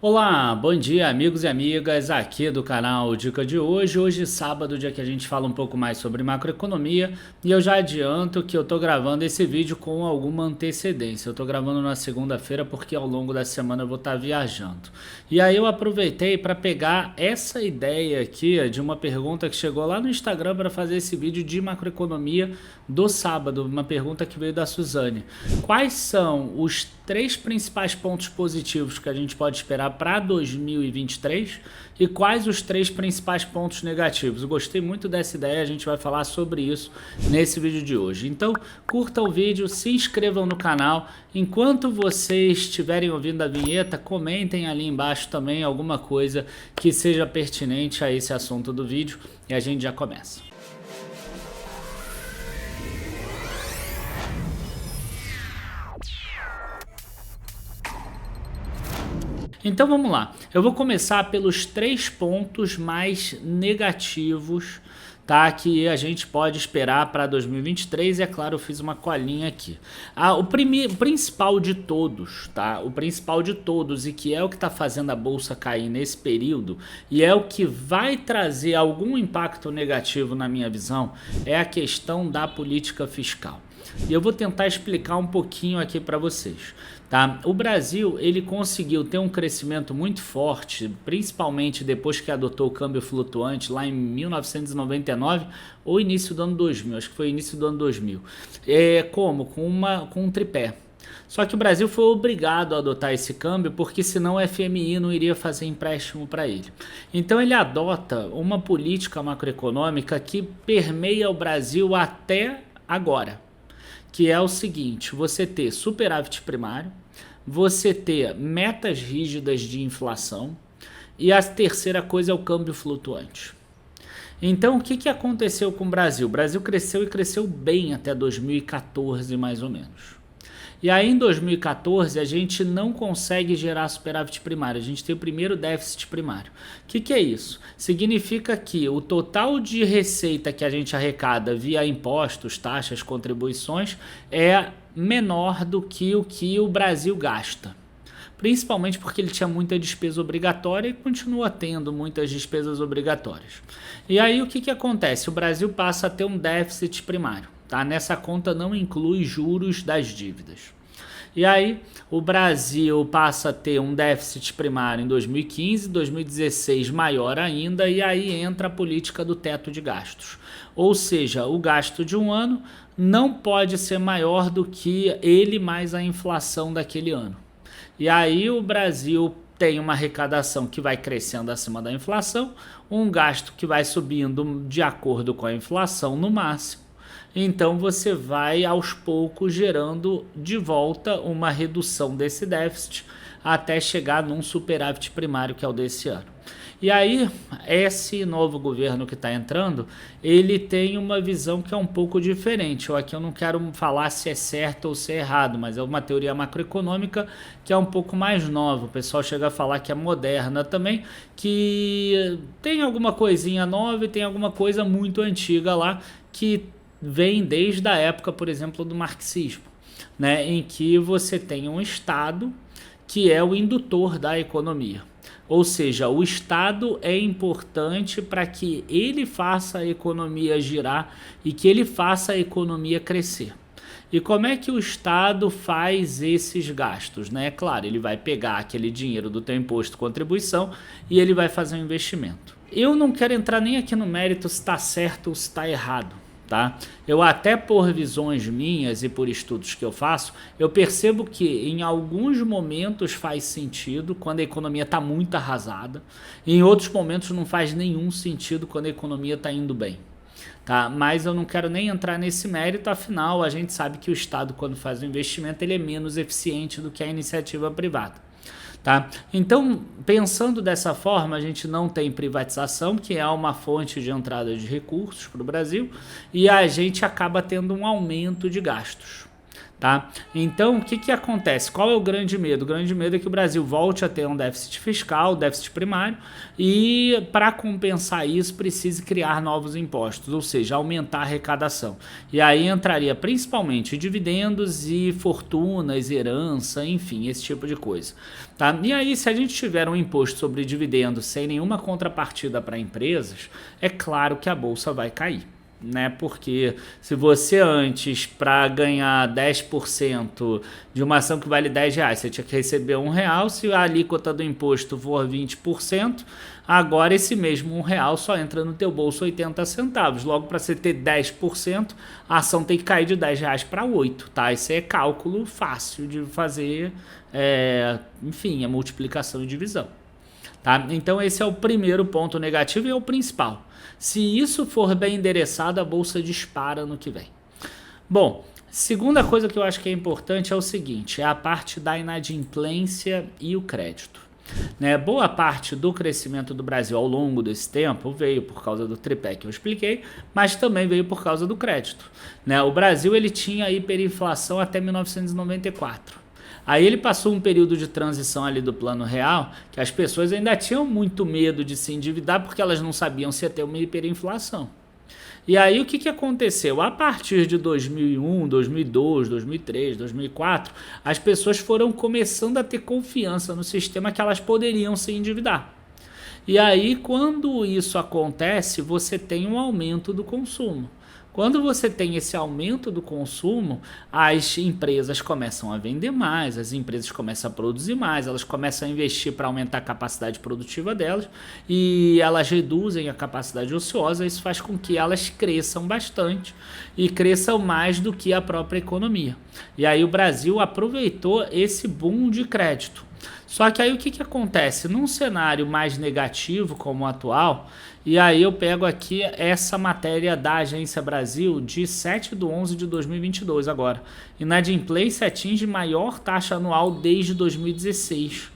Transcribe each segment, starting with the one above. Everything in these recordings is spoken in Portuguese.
Olá, bom dia amigos e amigas aqui do canal Dica de hoje. Hoje sábado, dia que a gente fala um pouco mais sobre macroeconomia, e eu já adianto que eu tô gravando esse vídeo com alguma antecedência. Eu tô gravando na segunda-feira porque ao longo da semana eu vou estar viajando. E aí eu aproveitei para pegar essa ideia aqui de uma pergunta que chegou lá no Instagram para fazer esse vídeo de macroeconomia do sábado, uma pergunta que veio da Suzane. Quais são os três principais pontos positivos que a gente pode esperar para 2023 e quais os três principais pontos negativos? Eu gostei muito dessa ideia, a gente vai falar sobre isso nesse vídeo de hoje. Então, curtam o vídeo, se inscrevam no canal. Enquanto vocês estiverem ouvindo a vinheta, comentem ali embaixo também alguma coisa que seja pertinente a esse assunto do vídeo e a gente já começa. Então vamos lá, eu vou começar pelos três pontos mais negativos, tá, que a gente pode esperar para 2023 e é claro, eu fiz uma colinha aqui. O principal de todos, tá, o principal de todos e que é o que está fazendo a bolsa cair nesse período e é o que vai trazer algum impacto negativo na minha visão, é a questão da política fiscal. E eu vou tentar explicar um pouquinho aqui para vocês. Tá? O Brasil ele conseguiu ter um crescimento muito forte, principalmente depois que adotou o câmbio flutuante lá em 1999 ou início do ano 2000, acho que foi início do ano 2000. Com um tripé. Só que o Brasil foi obrigado a adotar esse câmbio porque senão o FMI não iria fazer empréstimo para ele. Então ele adota uma política macroeconômica que permeia o Brasil até agora, que é o seguinte: você ter superávit primário, você ter metas rígidas de inflação e a terceira coisa é o câmbio flutuante. Então, o que aconteceu com o Brasil? O Brasil cresceu e cresceu bem até 2014, mais ou menos. E aí, em 2014, a gente não consegue gerar superávit primário, a gente tem o primeiro déficit primário. O que é isso? Significa que o total de receita que a gente arrecada via impostos, taxas, contribuições é menor do que o Brasil gasta. Principalmente porque ele tinha muita despesa obrigatória e continua tendo muitas despesas obrigatórias. E aí o que acontece? O Brasil passa a ter um déficit primário. Tá? Nessa conta não inclui juros das dívidas. E aí o Brasil passa a ter um déficit primário em 2015, 2016 maior ainda, e aí entra a política do teto de gastos. Ou seja, o gasto de um ano não pode ser maior do que ele mais a inflação daquele ano. E aí o Brasil tem uma arrecadação que vai crescendo acima da inflação, um gasto que vai subindo de acordo com a inflação no máximo. Então você vai aos poucos gerando de volta uma redução desse déficit até chegar num superávit primário que é o desse ano. E aí esse novo governo que está entrando, ele tem uma visão que é um pouco diferente. Aqui eu não quero falar se é certo ou se é errado, mas é uma teoria macroeconômica que é um pouco mais nova. O pessoal chega a falar que é moderna também, que tem alguma coisinha nova e tem alguma coisa muito antiga lá que vem desde a época, por exemplo, do marxismo, né, em que você tem um Estado que é o indutor da economia. Ou seja, o Estado é importante para que ele faça a economia girar e que ele faça a economia crescer. E como é que o Estado faz esses gastos? Né? Claro, ele vai pegar aquele dinheiro do teu imposto de contribuição e ele vai fazer um investimento. Eu não quero entrar nem aqui no mérito se está certo ou se está errado. Tá? Eu até por visões minhas e por estudos que eu faço, eu percebo que em alguns momentos faz sentido quando a economia está muito arrasada, e em outros momentos não faz nenhum sentido quando a economia está indo bem. Tá? Mas eu não quero nem entrar nesse mérito, afinal a gente sabe que o Estado, quando faz o investimento, ele é menos eficiente do que a iniciativa privada. Tá? Então, pensando dessa forma, a gente não tem privatização, que é uma fonte de entrada de recursos para o Brasil, e a gente acaba tendo um aumento de gastos. tá? Então, o que que acontece? Qual é o grande medo? O grande medo é que o Brasil volte a ter um déficit fiscal, déficit primário, e para compensar isso precise criar novos impostos, ou seja, aumentar a arrecadação. E aí entraria principalmente dividendos e fortunas, herança, enfim, esse tipo de coisa, tá? E aí, se a gente tiver um imposto sobre dividendos sem nenhuma contrapartida para empresas, é claro que a bolsa vai cair, né? Porque se você antes, para ganhar 10% de uma ação que vale R$10, você tinha que receber R$1, se a alíquota do imposto for 20%, agora esse mesmo R$1 só entra no teu bolso 80 centavos. Logo, para você ter 10%, a ação tem que cair de R$10 para 8, tá? Esse é cálculo fácil de fazer, enfim, a multiplicação e divisão. Tá? Então esse é o primeiro ponto negativo e é o principal. Se isso for bem endereçado, a bolsa dispara no que vem. Bom, segunda coisa que eu acho que é importante é o seguinte, é a parte da inadimplência e o crédito. Né? Boa parte do crescimento do Brasil ao longo desse tempo veio por causa do tripé que eu expliquei, mas também veio por causa do crédito. Né? O Brasil ele tinha hiperinflação até 1994. Aí ele passou um período de transição ali do Plano Real, que as pessoas ainda tinham muito medo de se endividar porque elas não sabiam se ia ter uma hiperinflação. E aí o que que aconteceu? A partir de 2001, 2002, 2003, 2004, as pessoas foram começando a ter confiança no sistema que elas poderiam se endividar. E aí quando isso acontece, você tem um aumento do consumo. Quando você tem esse aumento do consumo, as empresas começam a vender mais, as empresas começam a produzir mais, elas começam a investir para aumentar a capacidade produtiva delas e elas reduzem a capacidade ociosa. Isso faz com que elas cresçam bastante e cresçam mais do que a própria economia. E aí o Brasil aproveitou esse boom de crédito. Só que aí o que que acontece? Num cenário mais negativo como o atual, e aí eu pego aqui essa matéria da Agência Brasil de 7/11/2022 agora. Inadimplência atinge maior taxa anual desde 2016.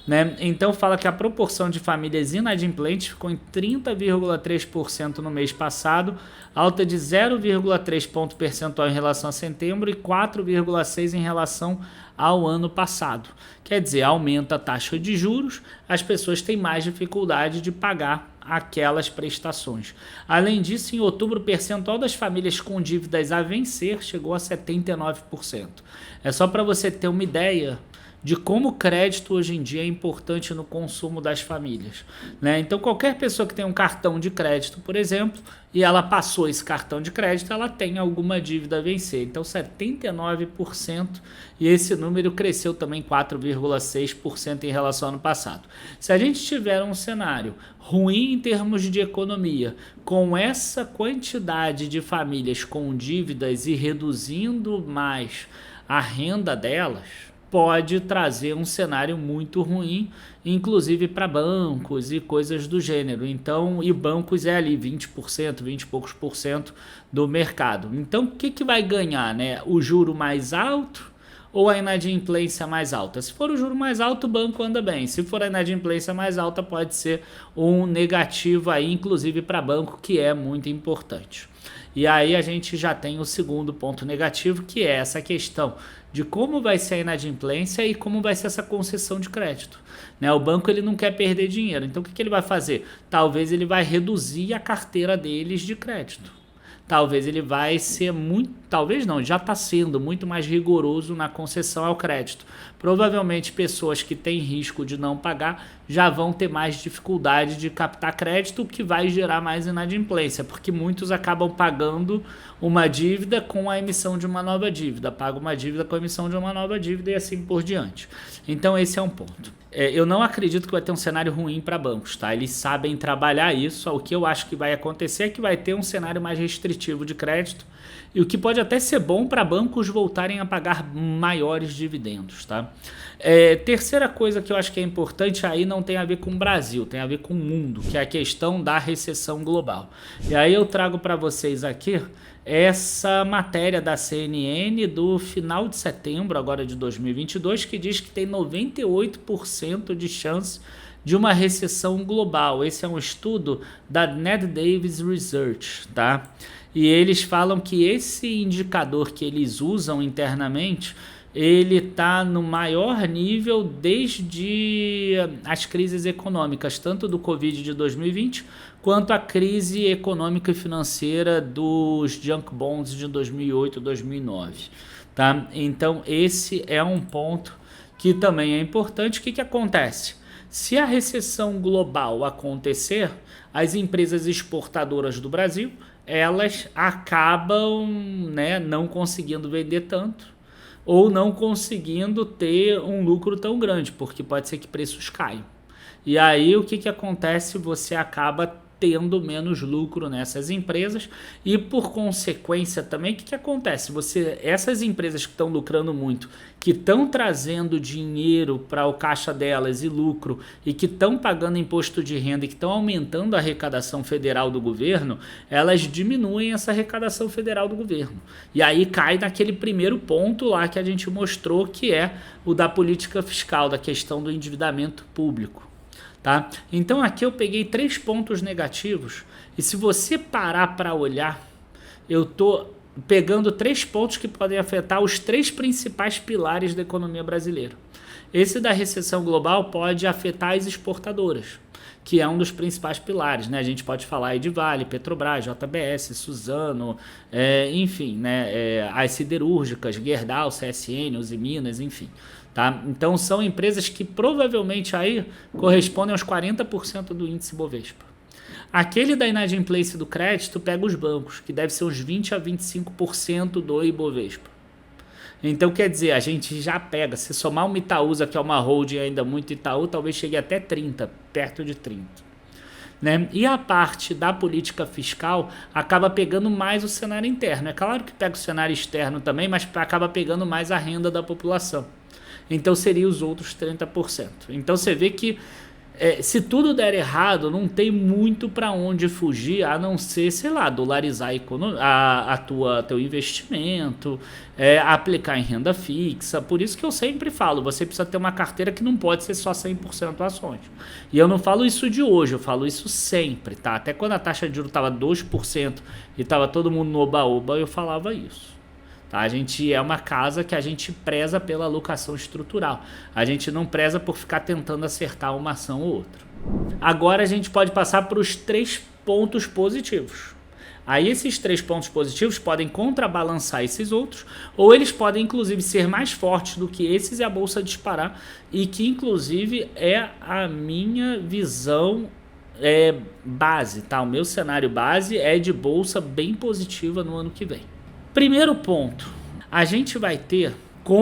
Né? Então fala que a proporção de famílias inadimplentes ficou em 30,3% no mês passado, alta de 0,3 ponto percentual em relação a setembro e 4,6 em relação ao ano passado. Quer dizer, aumenta a taxa de juros, as pessoas têm mais dificuldade de pagar aquelas prestações. Além disso, em outubro, o percentual das famílias com dívidas a vencer chegou a 79%. É só para você ter uma ideia de como o crédito hoje em dia é importante no consumo das famílias. Né? Então, qualquer pessoa que tem um cartão de crédito, por exemplo, e ela passou esse cartão de crédito, ela tem alguma dívida a vencer. Então, 79%, e esse número cresceu também 4,6% em relação ao ano passado. Se a gente tiver um cenário ruim em termos de economia, com essa quantidade de famílias com dívidas e reduzindo mais a renda delas, pode trazer um cenário muito ruim, inclusive para bancos e coisas do gênero. Então, e bancos é ali 20%, 20 e poucos por cento do mercado. Então, o que que vai ganhar, né? O juro mais alto ou a inadimplência mais alta? Se for o juro mais alto, o banco anda bem. Se for a inadimplência mais alta, pode ser um negativo aí, inclusive para banco, que é muito importante. E aí a gente já tem o segundo ponto negativo, que é essa questão de como vai ser a inadimplência e como vai ser essa concessão de crédito. Né? O banco ele não quer perder dinheiro, então o que que ele vai fazer? Talvez ele vai reduzir a carteira deles de crédito. Talvez ele vai ser muito, talvez não, já está sendo muito mais rigoroso na concessão ao crédito. Provavelmente pessoas que têm risco de não pagar já vão ter mais dificuldade de captar crédito, o que vai gerar mais inadimplência, porque muitos acabam pagando uma dívida com a emissão de uma nova dívida, pagam uma dívida com a emissão de uma nova dívida e assim por diante. Então esse é um ponto. Eu não acredito que vai ter um cenário ruim para bancos, tá? Eles sabem trabalhar isso. O que eu acho que vai acontecer é que vai ter um cenário mais restritivo de crédito e o que pode até ser bom para bancos voltarem a pagar maiores dividendos, tá? Terceira coisa que eu acho que é importante aí não tem a ver com o Brasil, tem a ver com o mundo, que é a questão da recessão global. E aí eu trago para vocês aqui essa matéria da CNN do final de setembro agora de 2022, que diz que tem 98% de chance de uma recessão global. Esse é um estudo da Ned Davis Research, tá? E eles falam que esse indicador que eles usam internamente, ele está no maior nível desde as crises econômicas, tanto do Covid de 2020, quanto a crise econômica e financeira dos junk bonds de 2008 e 2009. Tá? Então esse é um ponto que também é importante. O que acontece? Se a recessão global acontecer, as empresas exportadoras do Brasil, elas acabam, né, não conseguindo vender tanto ou não conseguindo ter um lucro tão grande, porque pode ser que preços caiam. E aí o que acontece? Você acaba tendo menos lucro nessas empresas e, por consequência, também o que acontece? Essas empresas que estão lucrando muito, que estão trazendo dinheiro para o caixa delas e lucro, e que estão pagando imposto de renda e que estão aumentando a arrecadação federal do governo, elas diminuem essa arrecadação federal do governo. E aí cai naquele primeiro ponto lá que a gente mostrou, que é o da política fiscal, da questão do endividamento público. Tá? Então aqui eu peguei 3 pontos negativos, e se você parar para olhar, eu estou pegando 3 pontos que podem afetar os 3 principais pilares da economia brasileira. Esse da recessão global pode afetar as exportadoras, que é um dos principais pilares, né? A gente pode falar aí de Vale, Petrobras, JBS, Suzano, enfim, né? As siderúrgicas, Gerdau, CSN, Usiminas, enfim. Tá? Então são empresas que provavelmente aí correspondem aos 40% do índice Bovespa. Aquele da inadimplência do crédito pega os bancos, que deve ser uns 20 a 25% do Ibovespa. Então quer dizer, a gente já pega, se somar uma Itaúsa, que é uma holding ainda muito Itaú, talvez chegue até 30, perto de 30. Né? E a parte da política fiscal acaba pegando mais o cenário interno. É claro que pega o cenário externo também, mas acaba pegando mais a renda da população. Então seria os outros 30%. Então você vê que se tudo der errado, não tem muito para onde fugir, a não ser, sei lá, dolarizar teu investimento, aplicar em renda fixa. Por isso que eu sempre falo, você precisa ter uma carteira que não pode ser só 100% ações. E eu não falo isso de hoje, eu falo isso sempre, tá? Até quando a taxa de juros estava 2% e estava todo mundo no oba-oba, eu falava isso. A gente é uma casa que a gente preza pela alocação estrutural. A gente não preza por ficar tentando acertar uma ação ou outra. Agora a gente pode passar para os 3 pontos positivos. Aí esses 3 pontos positivos podem contrabalançar esses outros, ou eles podem inclusive ser mais fortes do que esses e a bolsa disparar, e que inclusive é a minha visão base, tá? O meu cenário base é de bolsa bem positiva no ano que vem. Primeiro ponto, a gente vai ter,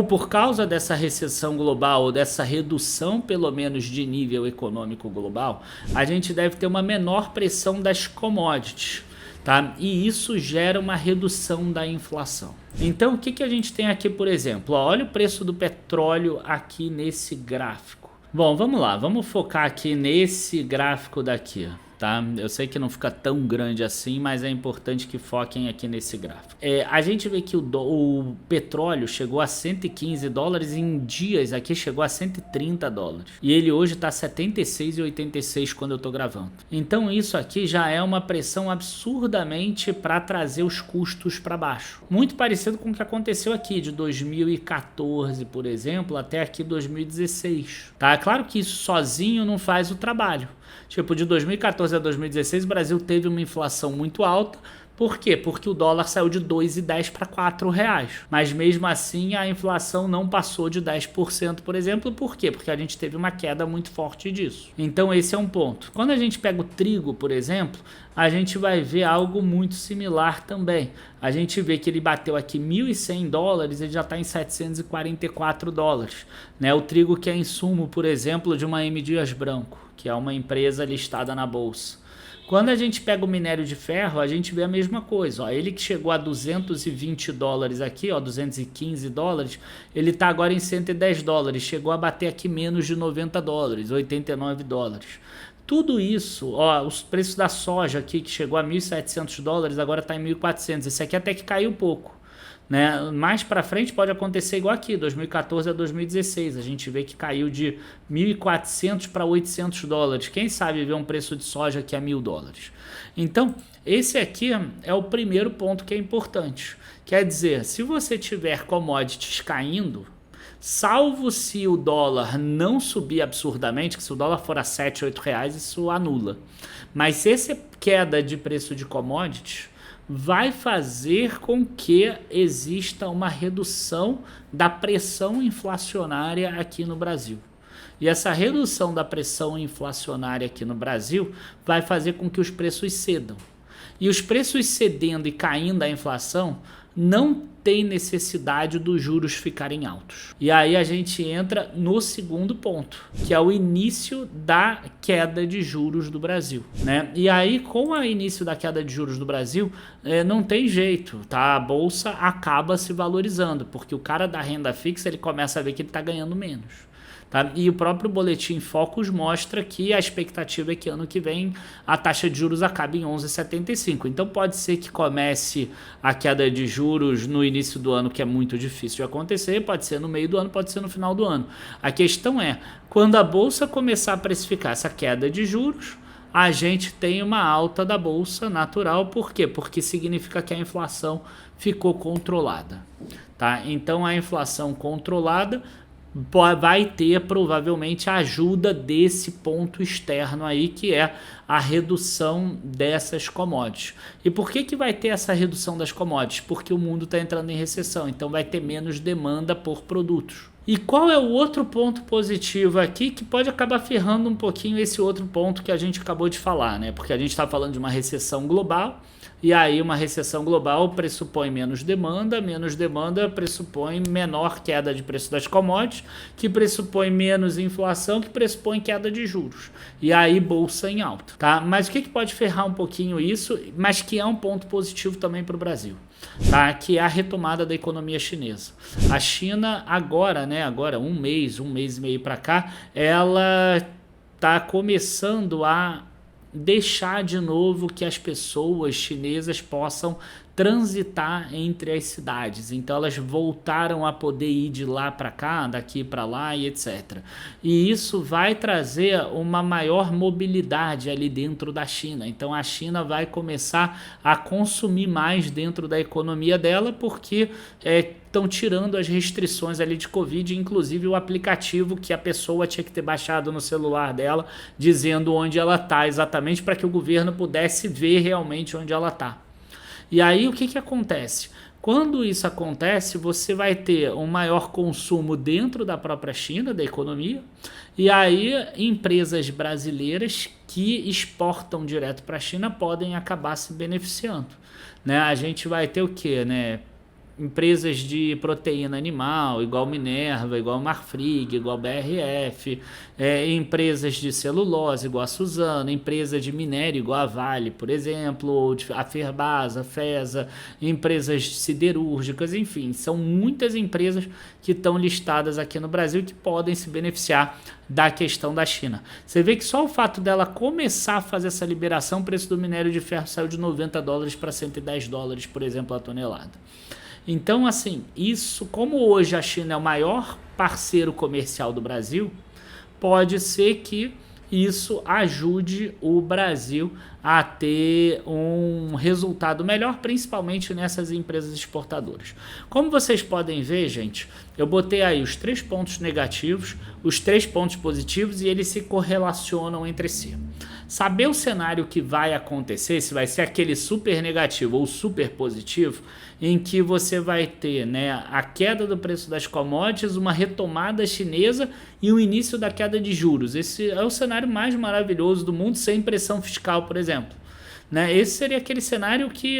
por causa dessa recessão global, ou dessa redução pelo menos de nível econômico global, a gente deve ter uma menor pressão das commodities, tá? E isso gera uma redução da inflação. Então o que a gente tem aqui, por exemplo? Olha o preço do petróleo aqui nesse gráfico. Bom, vamos lá, vamos focar aqui nesse gráfico daqui. Tá? Eu sei que não fica tão grande assim, mas é importante que foquem aqui nesse gráfico. A gente vê que o petróleo chegou a 115 dólares em dias, aqui chegou a 130 dólares. E ele hoje está 76,86 quando eu estou gravando. Então isso aqui já é uma pressão absurdamente para trazer os custos para baixo. Muito parecido com o que aconteceu aqui de 2014, por exemplo, até aqui 2016. Tá? Claro que isso sozinho não faz o trabalho. Tipo, de 2014 a 2016, o Brasil teve uma inflação muito alta. Por quê? Porque o dólar saiu de 2,10 para R$4. Mas mesmo assim, a inflação não passou de 10%, por exemplo. Por quê? Porque a gente teve uma queda muito forte disso. Então esse é um ponto. Quando a gente pega o trigo, por exemplo, a gente vai ver algo muito similar também. A gente vê que ele bateu aqui 1.100 dólares, ele já está em 744 dólares. Né? O trigo que é insumo, por exemplo, de uma M. Dias Branco, que é uma empresa listada na bolsa. Quando a gente pega o minério de ferro, a gente vê a mesma coisa. Ó, ele que chegou a 220 dólares aqui, ó, 215 dólares, ele está agora em 110 dólares. Chegou a bater aqui menos de 90 dólares, 89 dólares. Tudo isso, ó, os preços da soja aqui, que chegou a 1.700 dólares, agora está em 1.400. Esse aqui até que caiu pouco. né? Mais para frente pode acontecer igual aqui, 2014 a 2016, a gente vê que caiu de 1.400 para 800 dólares. Quem sabe ver um preço de soja que é 1.000 dólares. Então, esse aqui é o primeiro ponto que é importante. Quer dizer, se você tiver commodities caindo, salvo se o dólar não subir absurdamente, que se o dólar for a 7, 8 reais, isso anula. Mas se essa queda de preço de commodities vai fazer com que exista uma redução da pressão inflacionária aqui no Brasil. E essa redução da pressão inflacionária aqui no Brasil vai fazer com que os preços cedam. E os preços cedendo e caindo a inflação não tem necessidade dos juros ficarem altos. E aí a gente entra no segundo ponto, que é o início da queda de juros do Brasil, né? E aí, com o início da queda de juros do Brasil, não tem jeito, tá? A bolsa acaba se valorizando, porque o cara da renda fixa, ele começa a ver que ele está ganhando menos. Tá? E o próprio Boletim Focus mostra que a expectativa é que ano que vem a taxa de juros acabe em 11,75. Então pode ser que comece a queda de juros no início do ano, que é muito difícil de acontecer, pode ser no meio do ano, pode ser no final do ano. A questão é, quando a Bolsa começar a precificar essa queda de juros, a gente tem uma alta da Bolsa natural. Por quê? Porque significa que a inflação ficou controlada. Tá? Então a inflação controlada vai ter provavelmente a ajuda desse ponto externo aí, que é a redução dessas commodities. E por que vai ter essa redução das commodities? Porque o mundo está entrando em recessão, então vai ter menos demanda por produtos. E qual é o outro ponto positivo aqui que pode acabar ferrando um pouquinho esse outro ponto que a gente acabou de falar, né? Porque a gente está falando de uma recessão global, e aí uma recessão global pressupõe menos demanda pressupõe menor queda de preço das commodities, que pressupõe menos inflação, que pressupõe queda de juros. E aí bolsa em alta, tá? Mas o que pode ferrar um pouquinho isso, mas que é um ponto positivo também para o Brasil? Tá, que é a retomada da economia chinesa. A China agora, né, um mês e meio para cá, ela está começando a deixar de novo que as pessoas chinesas possam transitar entre as cidades. Então elas voltaram a poder ir de lá para cá, daqui para lá e etc. E isso vai trazer uma maior mobilidade ali dentro da China. Então a China vai começar a consumir mais dentro da economia dela, porque estão tirando as restrições ali de Covid, inclusive o aplicativo que a pessoa tinha que ter baixado no celular dela, dizendo onde ela está exatamente, para que o governo pudesse ver realmente onde ela está. E aí o que acontece? Quando isso acontece, você vai ter um maior consumo dentro da própria China, da economia, e aí empresas brasileiras que exportam direto para a China podem acabar se beneficiando, né? A gente vai ter o quê, né? Empresas de proteína animal, igual Minerva, igual Marfrig, igual BRF, empresas de celulose, igual a Suzano, empresa de minério, igual a Vale, por exemplo, ou a Ferbasa, Fesa, empresas siderúrgicas, enfim, são muitas empresas que estão listadas aqui no Brasil que podem se beneficiar da questão da China. Você vê que só o fato dela começar a fazer essa liberação, o preço do minério de ferro saiu de 90 dólares para 110 dólares, por exemplo, a tonelada. Então, assim, isso, como hoje a China é o maior parceiro comercial do Brasil, pode ser que isso ajude o Brasil a ter um resultado melhor, principalmente nessas empresas exportadoras. Como vocês podem ver, gente, eu botei aí os 3 pontos negativos, os 3 pontos positivos, e eles se correlacionam entre si. Saber o cenário que vai acontecer, se vai ser aquele super negativo ou super positivo, em que você vai ter, né, a queda do preço das commodities, uma retomada chinesa e o início da queda de juros. Esse é o cenário mais maravilhoso do mundo, sem pressão fiscal, por exemplo. Né? Esse seria aquele cenário que,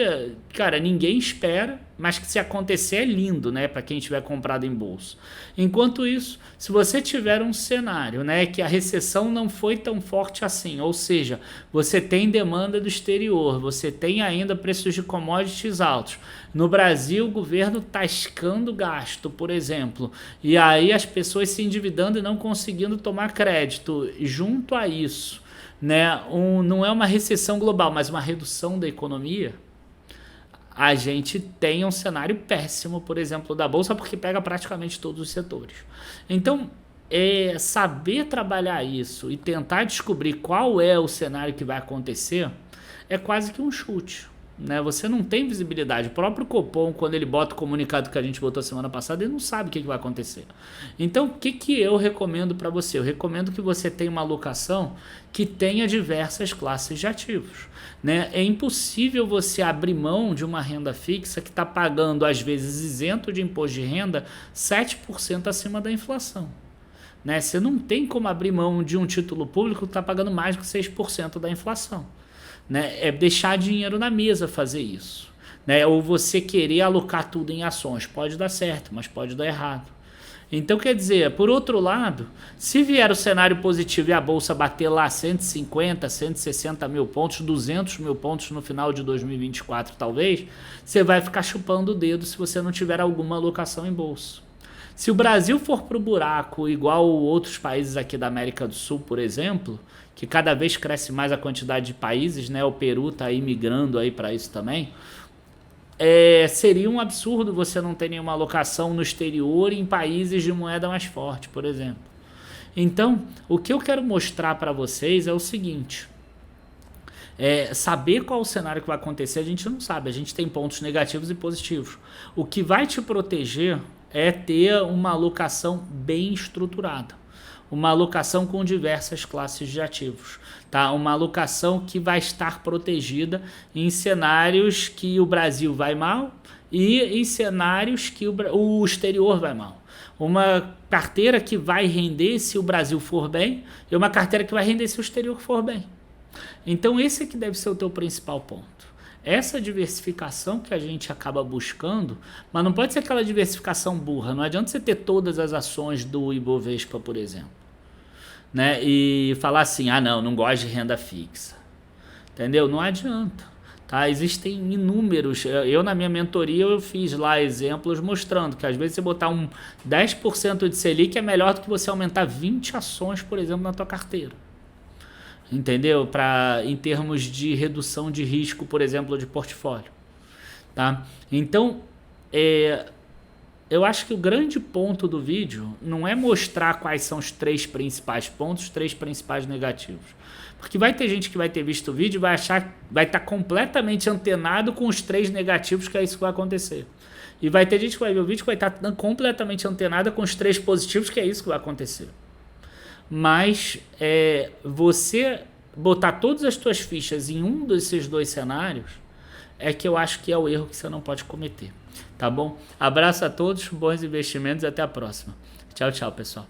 cara, ninguém espera, mas que se acontecer é lindo, né, para quem tiver comprado em bolsa. Enquanto isso, se você tiver um cenário, né, que a recessão não foi tão forte assim, ou seja, você tem demanda do exterior, você tem ainda preços de commodities altos. No Brasil, o governo tascando gasto, por exemplo, e aí as pessoas se endividando e não conseguindo tomar crédito. Junto a isso, né, não é uma recessão global, mas uma redução da economia, a gente tem um cenário péssimo, por exemplo, da Bolsa, porque pega praticamente todos os setores. Então, saber trabalhar isso e tentar descobrir qual é o cenário que vai acontecer é quase que um chute. Né? Você não tem visibilidade. O próprio Copom, quando ele bota o comunicado que a gente botou semana passada, ele não sabe o que vai acontecer. Então, o que eu recomendo para você? Eu recomendo que você tenha uma alocação que tenha diversas classes de ativos. Né? É impossível você abrir mão de uma renda fixa que está pagando, às vezes, isento de imposto de renda, 7% acima da inflação. Né? Você não tem como abrir mão de um título público que está pagando mais que 6% da inflação. Né? É deixar dinheiro na mesa fazer isso. Né? Ou você querer alocar tudo em ações. Pode dar certo, mas pode dar errado. Então, quer dizer, por outro lado, se vier o cenário positivo e a Bolsa bater lá 150, 160 mil pontos, 200 mil pontos no final de 2024 talvez, você vai ficar chupando o dedo se você não tiver alguma alocação em Bolsa. Se o Brasil for para o buraco, igual outros países aqui da América do Sul, por exemplo, que cada vez cresce mais a quantidade de países, né? O Peru está aí migrando aí para isso também, seria um absurdo você não ter nenhuma alocação no exterior em países de moeda mais forte, por exemplo. Então, o que eu quero mostrar para vocês é o seguinte... saber qual o cenário que vai acontecer, a gente não sabe. A gente tem pontos negativos e positivos. O que vai te proteger é ter uma alocação bem estruturada. Uma alocação com diversas classes de ativos. Tá? Uma alocação que vai estar protegida em cenários que o Brasil vai mal e em cenários que o exterior vai mal. Uma carteira que vai render se o Brasil for bem e uma carteira que vai render se o exterior for bem. Então esse aqui deve ser o teu principal ponto. Essa diversificação que a gente acaba buscando, mas não pode ser aquela diversificação burra. Não adianta você ter todas as ações do Ibovespa, por exemplo. Né? E falar assim, não gosto de renda fixa. Entendeu? Não adianta. Tá? Existem inúmeros. Eu na minha mentoria eu fiz lá exemplos mostrando que às vezes você botar um 10% de Selic é melhor do que você aumentar 20 ações, por exemplo, na tua carteira. Entendeu? Em termos de redução de risco, por exemplo, de portfólio. Tá? Então, eu acho que o grande ponto do vídeo não é mostrar quais são os 3 principais pontos, os 3 principais negativos. Porque vai ter gente que vai ter visto o vídeo e vai achar, vai estar completamente antenado com os 3 negativos, que é isso que vai acontecer. E vai ter gente que vai ver o vídeo que vai estar completamente antenada com os 3 positivos, que é isso que vai acontecer. Mas você botar todas as suas fichas em um desses 2 cenários é que eu acho que é o erro que você não pode cometer. Tá bom? Abraço a todos, bons investimentos e até a próxima. Tchau, tchau, pessoal.